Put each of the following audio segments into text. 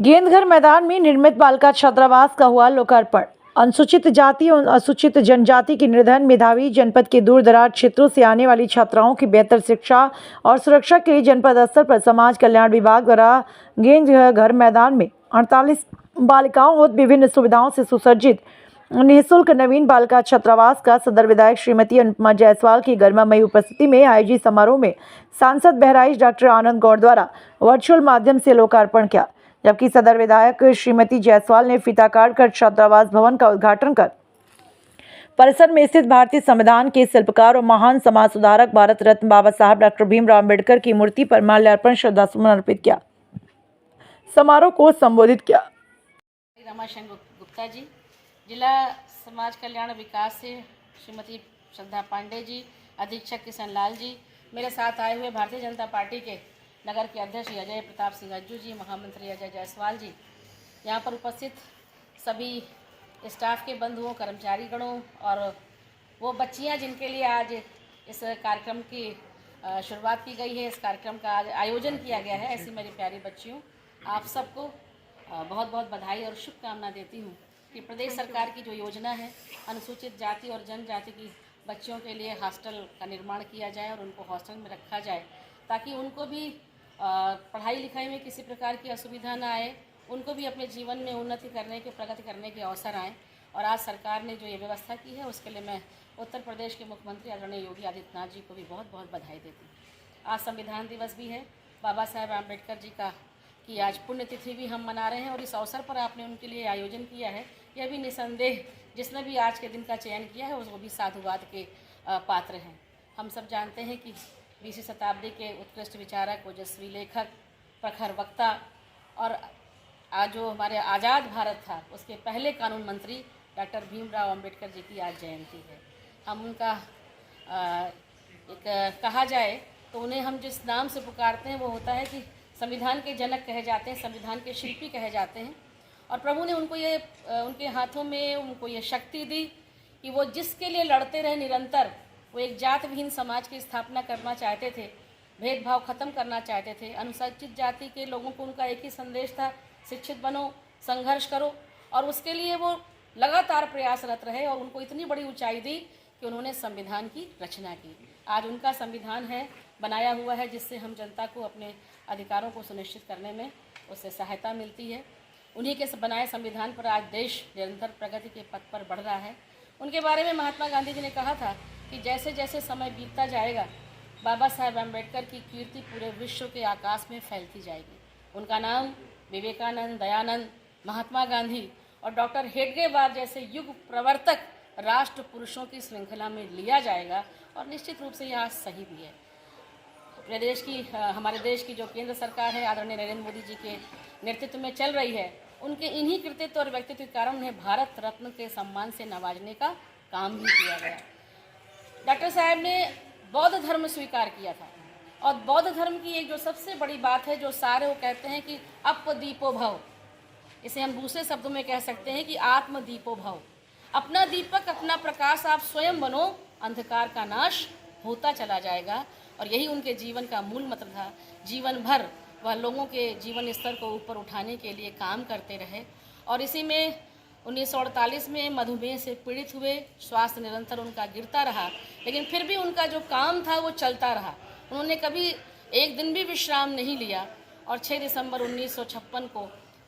गेंदघर मैदान में निर्मित बालिका छात्रावास का हुआ लोकार्पण। अनुसूचित जाति और अनुसूचित जनजाति की निर्धन मेधावी जनपद के दूर दराज क्षेत्रों से आने वाली छात्राओं की बेहतर शिक्षा और सुरक्षा के लिए जनपद स्तर पर समाज कल्याण विभाग द्वारा गेंदघर मैदान में 48 बालिकाओं और विभिन्न सुविधाओं से सुसज्जित निःशुल्क नवीन बालिका छात्रावास का सदर विधायक श्रीमती अनुपमा जायसवाल की गरिमामयी उपस्थिति में आयोजित समारोह में सांसद बहराइच डॉक्टर आनंद गौड़ द्वारा वर्चुअल माध्यम से लोकार्पण किया। जबकि सदर विधायक श्रीमती जायसवाल ने फीता काट कर छात्रावास भवन का उद्घाटन कर परिसर में स्थित भारतीय संविधान के शिल्पकार और महान समाज सुधारक भारत रत्न बाबा साहब डॉक्टर भीमराव अम्बेडकर की मूर्ति पर माल्यार्पण श्रद्धासुमन अर्पित किया। समारोह को संबोधित किया। रमाशंकर गुप्ता जी, जिला समाज कल्याण विकास से श्रीमती श्रद्धा पांडे जी, अधीक्षक किशन लाल जी, मेरे साथ आए हुए भारतीय जनता पार्टी के नगर के अध्यक्ष अजय प्रताप सिंह अज्जू जी, महामंत्री अजय जायसवाल जी, यहाँ पर उपस्थित सभी स्टाफ के बंधुओं, कर्मचारी गणों और वो बच्चियाँ जिनके लिए आज इस कार्यक्रम की शुरुआत की गई है, इस कार्यक्रम का आज आयोजन किया गया है, ऐसी मेरी प्यारी बच्चियों, आप सबको बहुत बहुत बधाई और शुभकामना देती हूँ कि प्रदेश सरकार की जो योजना है अनुसूचित जाति और जनजाति की बच्चियों के लिए हॉस्टल का निर्माण किया जाए और उनको हॉस्टल में रखा जाए ताकि उनको भी पढ़ाई लिखाई में किसी प्रकार की असुविधा ना आए, उनको भी अपने जीवन में उन्नति करने के, प्रगति करने के अवसर आएँ। और आज सरकार ने जो ये व्यवस्था की है उसके लिए मैं उत्तर प्रदेश के मुख्यमंत्री आदरणीय योगी आदित्यनाथ जी को भी बहुत बहुत बधाई देती हूँ। आज संविधान दिवस भी है, बाबा साहेब आम्बेडकर जी की आज पुण्यतिथि भी हम मना रहे हैं और इस अवसर पर आपने उनके लिए आयोजन किया है, यह भी निसंदेह जिसने भी आज के दिन का चयन किया है उसको भी साधुवाद के पात्र हैं। हम सब जानते हैं कि 20वीं शताब्दी के उत्कृष्ट विचारक, ओजस्वी लेखक, प्रखर वक्ता और आज जो हमारे आज़ाद भारत था उसके पहले कानून मंत्री डॉक्टर भीमराव अम्बेडकर जी की आज जयंती है। हम उनका एक कहा जाए तो उन्हें हम जिस नाम से पुकारते हैं वो होता है कि संविधान के जनक कहे जाते हैं, संविधान के शिल्पी कहे जाते हैं। और प्रभु ने उनको ये उनके हाथों में उनको ये शक्ति दी कि वो जिसके लिए लड़ते रहे निरंतर, वो एक जात विहीन समाज की स्थापना करना चाहते थे, भेदभाव खत्म करना चाहते थे। अनुसूचित जाति के लोगों को उनका एक ही संदेश था, शिक्षित बनो, संघर्ष करो, और उसके लिए वो लगातार प्रयासरत रहे और उनको इतनी बड़ी ऊंचाई दी कि उन्होंने संविधान की रचना की। आज उनका संविधान है, बनाया हुआ है, जिससे हम जनता को अपने अधिकारों को सुनिश्चित करने में उससे सहायता मिलती है। उन्हीं के बनाए संविधान पर आज देश निरंतर प्रगति के पथ पर बढ़ रहा है। उनके बारे में महात्मा गांधी जी ने कहा था कि जैसे जैसे समय बीतता जाएगा बाबा साहेब अम्बेडकर की कीर्ति पूरे विश्व के आकाश में फैलती जाएगी। उनका नाम विवेकानंद, दयानंद, महात्मा गांधी और डॉक्टर हेडगेवार जैसे युग प्रवर्तक राष्ट्र पुरुषों की श्रृंखला में लिया जाएगा और निश्चित रूप से यह आज सही भी है। प्रदेश की हमारे देश की जो केंद्र सरकार है आदरणीय नरेंद्र मोदी जी के नेतृत्व में चल रही है, उनके इन्हीं कृतित्व और व्यक्तित्व के कारण उन्हें भारत रत्न के सम्मान से नवाजने का काम भी किया गया। डॉक्टर साहब ने बौद्ध धर्म स्वीकार किया था और बौद्ध धर्म की एक जो सबसे बड़ी बात है, जो सारे वो कहते हैं कि अपदीपो भव, इसे हम दूसरे शब्दों में कह सकते हैं कि आत्मदीपो भव। अपना दीपक, अपना प्रकाश आप स्वयं बनो, अंधकार का नाश होता चला जाएगा। और यही उनके जीवन का मूल मंत्र था। जीवन भर वह लोगों के जीवन स्तर को ऊपर उठाने के लिए काम करते रहे और इसी में 1948 में मधुमेह से पीड़ित हुए। स्वास्थ्य निरंतर उनका गिरता रहा, लेकिन फिर भी उनका जो काम था वो चलता रहा। उन्होंने कभी एक दिन भी विश्राम नहीं लिया और 6 दिसंबर 1956 को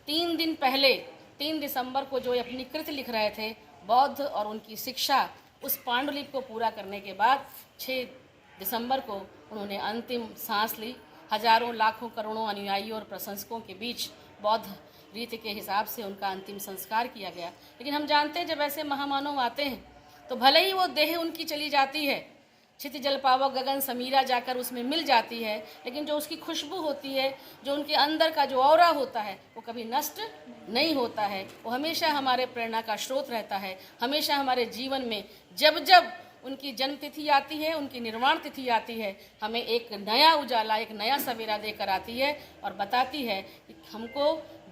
3 दिन पहले 3 दिसंबर को जो अपनी कृति लिख रहे थे बौद्ध और उनकी शिक्षा, उस पांडुलिपि को पूरा करने के बाद 6 दिसंबर को उन्होंने अंतिम सांस ली। हजारों लाखों करोड़ों अनुयायियों और प्रशंसकों के बीच बौद्ध रीति के हिसाब से उनका अंतिम संस्कार किया गया। लेकिन हम जानते हैं जब ऐसे महामानव आते हैं तो भले ही वो देह उनकी चली जाती है, क्षिति जल पावक गगन समीरा जाकर उसमें मिल जाती है, लेकिन जो उसकी खुशबू होती है, जो उनके अंदर का जो ऑरा होता है, वो कभी नष्ट नहीं होता है। वो हमेशा हमारे प्रेरणा का स्रोत रहता है। हमेशा हमारे जीवन में जब जब उनकी जन्म तिथि आती है, उनकी निर्वाण तिथि आती है, हमें एक नया उजाला, एक नया सवेरा देकर आती है और बताती है कि हमको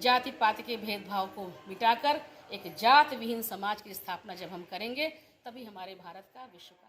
जाति पाति के भेदभाव को मिटाकर एक जात विहीन समाज की स्थापना जब हम करेंगे, तभी हमारे भारत का, विश्व का